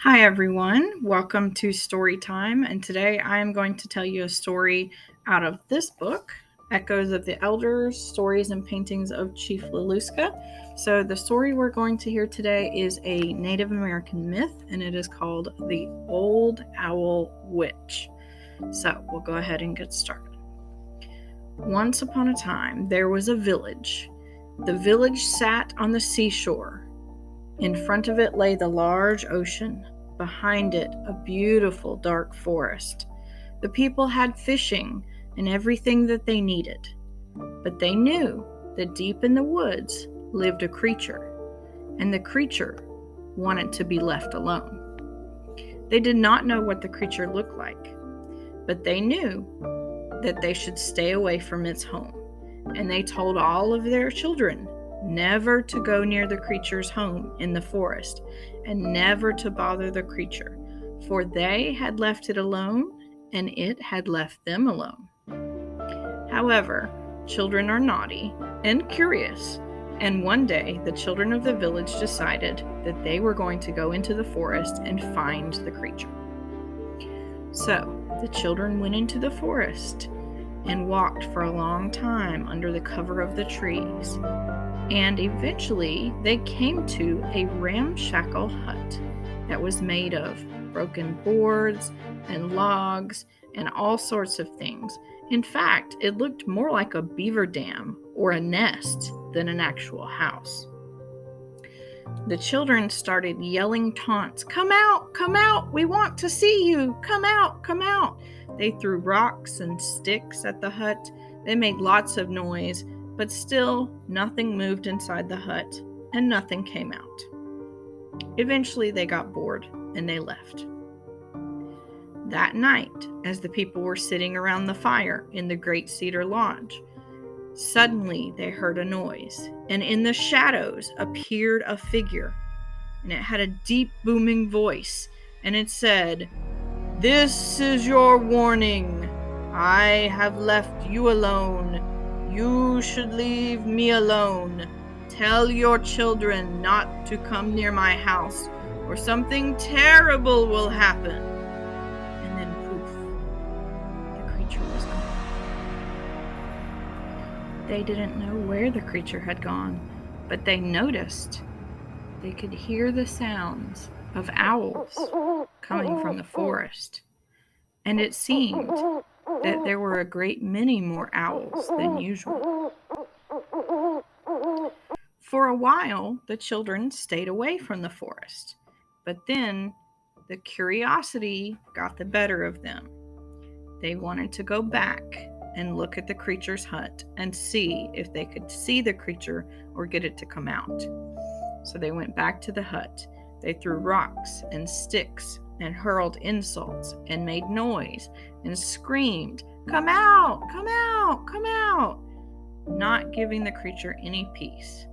Hi, everyone. Welcome to Story Time. And today I am going to tell you a story out of this book, Echoes of the Elders Stories and Paintings of Chief Laluska. So, the story we're going to hear today is a Native American myth, and it is called The Old Owl Witch. So, we'll go ahead and get started. Once upon a time, there was a village. The village sat on the seashore. In front of it lay the large ocean. Behind it, a beautiful dark forest. The people had fishing and everything that they needed. But they knew that deep in the woods lived a creature, and the creature wanted to be left alone. They did not know what the creature looked like, but they knew that they should stay away from its home. And they told all of their children never to go near the creature's home in the forest, and never to bother the creature, for they had left it alone, and it had left them alone. However, children are naughty and curious, and one day the children of the village decided that they were going to go into the forest and find the creature. So, the children went into the forest and walked for a long time under the cover of the trees. And eventually they came to a ramshackle hut that was made of broken boards and logs and all sorts of things. In fact, it looked more like a beaver dam or a nest than an actual house. The children started yelling taunts. Come out, we want to see you, come out, come out. They threw rocks and sticks at the hut. They made lots of noise, but still nothing moved inside the hut and nothing came out. Eventually they got bored and they left. That night, as the people were sitting around the fire in the Great Cedar Lodge, suddenly they heard a noise, and in the shadows appeared a figure, and it had a deep booming voice, and it said, "This is your warning. I have left you alone. You should leave me alone. Tell your children not to come near my house, or something terrible will happen." And then poof, the creature was gone. They didn't know where the creature had gone, but they noticed they could hear the sounds of owls coming from the forest. And it seemed that there were a great many more owls than usual. For a while, the children stayed away from the forest, but then the curiosity got the better of them. They wanted to go back and look at the creature's hut and see if they could see the creature or get it to come out. So they went back to the hut. They threw rocks and sticks and hurled insults and made noise and screamed, "Come out, come out, come out," not giving the creature any peace.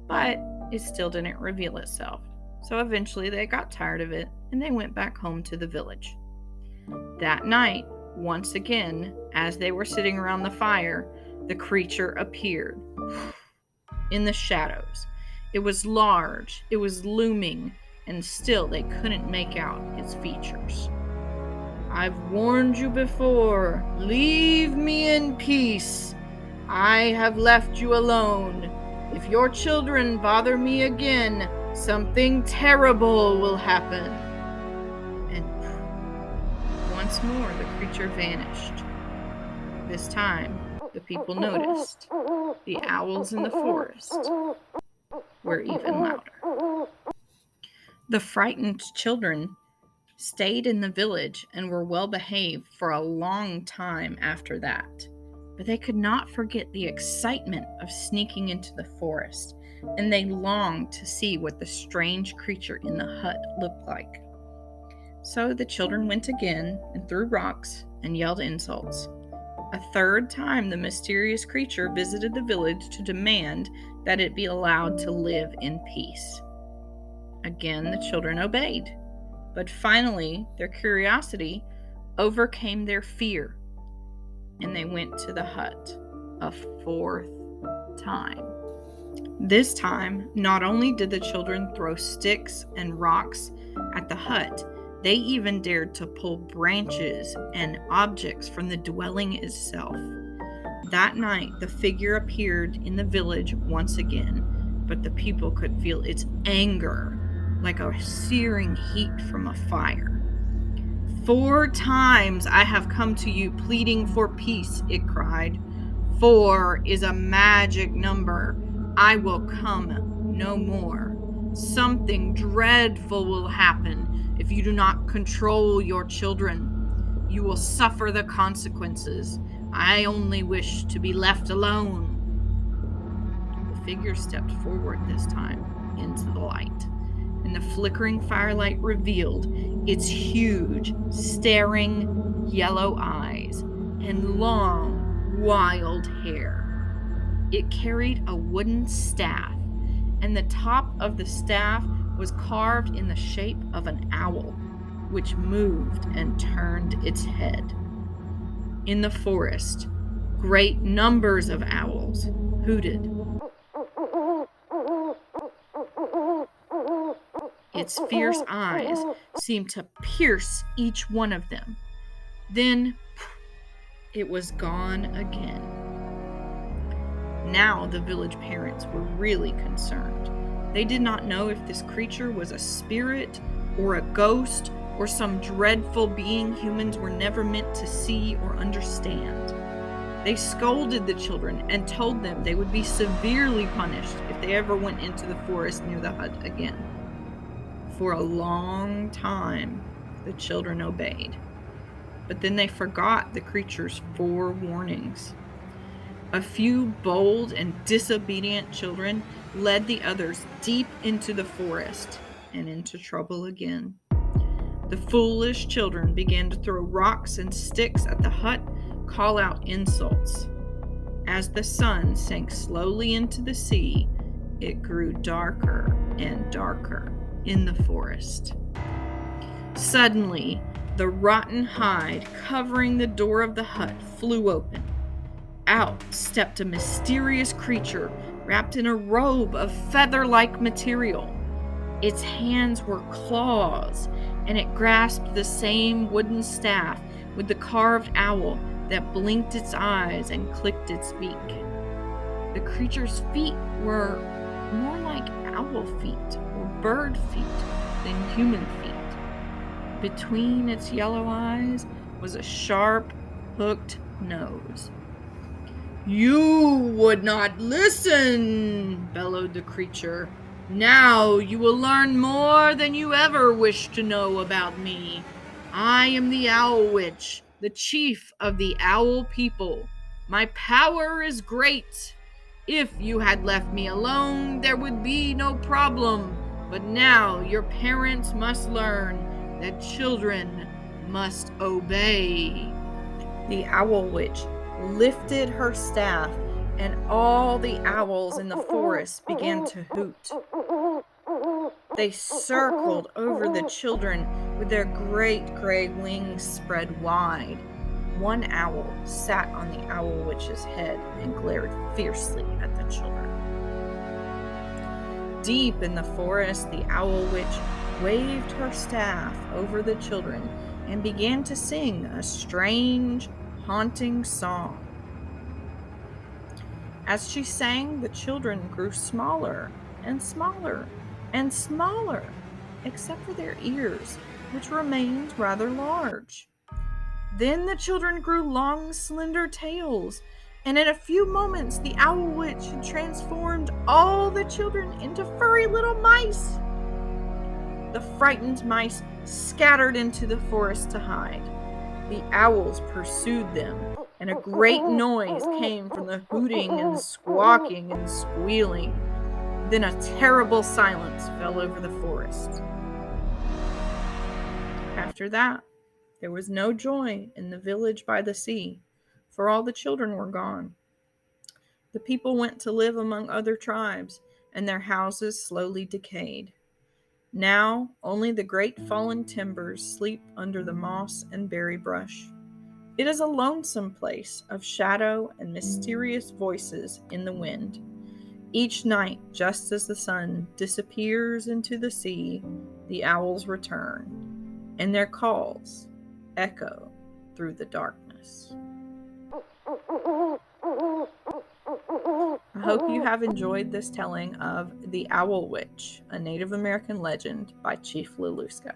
But it still didn't reveal itself. So eventually they got tired of it and they went back home to the village. That night, once again, as they were sitting around the fire, the creature appeared in the shadows. It was large, it was looming, and still they couldn't make out its features. "I've warned you before. Leave me in peace. I have left you alone. If your children bother me again, something terrible will happen." And once more the creature vanished. This time, the people noticed the owls in the forest were even louder. The frightened children stayed in the village and were well behaved for a long time after that. But they could not forget the excitement of sneaking into the forest, and they longed to see what the strange creature in the hut looked like. So the children went again and threw rocks and yelled insults. A third time, the mysterious creature visited the village to demand that it be allowed to live in peace. Again, the children obeyed, but finally their curiosity overcame their fear, and they went to the hut a fourth time. This time, not only did the children throw sticks and rocks at the hut. They even dared to pull branches and objects from the dwelling itself. That night, the figure appeared in the village once again, but the people could feel its anger like a searing heat from a fire. 4 times I have come to you pleading for peace, it cried. 4 is a magic number. I will come no more. Something dreadful will happen if you do not control your children. You will suffer the consequences. I only wish to be left alone. The figure stepped forward this time into the light, and the flickering firelight revealed its huge, staring yellow eyes and long, wild hair. It carried a wooden staff, and the top of the staff was carved in the shape of an owl, which moved and turned its head. In the forest, great numbers of owls hooted. Its fierce eyes seemed to pierce each one of them. Then it was gone again. Now the village parents were really concerned. They did not know if this creature was a spirit or a ghost or some dreadful being humans were never meant to see or understand. They scolded the children and told them they would be severely punished if they ever went into the forest near the hut again. For a long time, the children obeyed. But then they forgot the creature's 4 warnings. A few bold and disobedient children led the others deep into the forest and into trouble again. The foolish children began to throw rocks and sticks at the hut, call out insults. As the sun sank slowly into the sea, it grew darker and darker in the forest. Suddenly, the rotten hide covering the door of the hut flew open. Out stepped a mysterious creature wrapped in a robe of feather-like material. Its hands were claws, and it grasped the same wooden staff with the carved owl that blinked its eyes and clicked its beak. The creature's feet were more like owl feet or bird feet than human feet. Between its yellow eyes was a sharp, hooked nose. "You would not listen," bellowed the creature. "Now you will learn more than you ever wished to know about me. I am the Owl Witch, the chief of the owl people. My power is great. If you had left me alone, there would be no problem. But now your parents must learn that children must obey." The Owl Witch lifted her staff, and all the owls in the forest began to hoot. They circled over the children with their great gray wings spread wide. One owl sat on the Owl Witch's head and glared fiercely at the children. Deep in the forest, the Owl Witch waved her staff over the children and began to sing a strange, haunting song. As she sang, the children grew smaller and smaller and smaller, except for their ears, which remained rather large. Then the children grew long, slender tails, and in a few moments the Owl Witch had transformed all the children into furry little mice. The frightened mice scattered into the forest to hide. The owls pursued them, and a great noise came from the hooting and squawking and squealing. Then a terrible silence fell over the forest. After that, there was no joy in the village by the sea, for all the children were gone. The people went to live among other tribes, and their houses slowly decayed. Now, only the great fallen timbers sleep under the moss and berry brush. It is a lonesome place of shadow and mysterious voices in the wind. Each night, just as the sun disappears into the sea, the owls return, and their calls echo through the darkness. I hope you have enjoyed this telling of The Owl Witch, a Native American legend by Chief Laluska.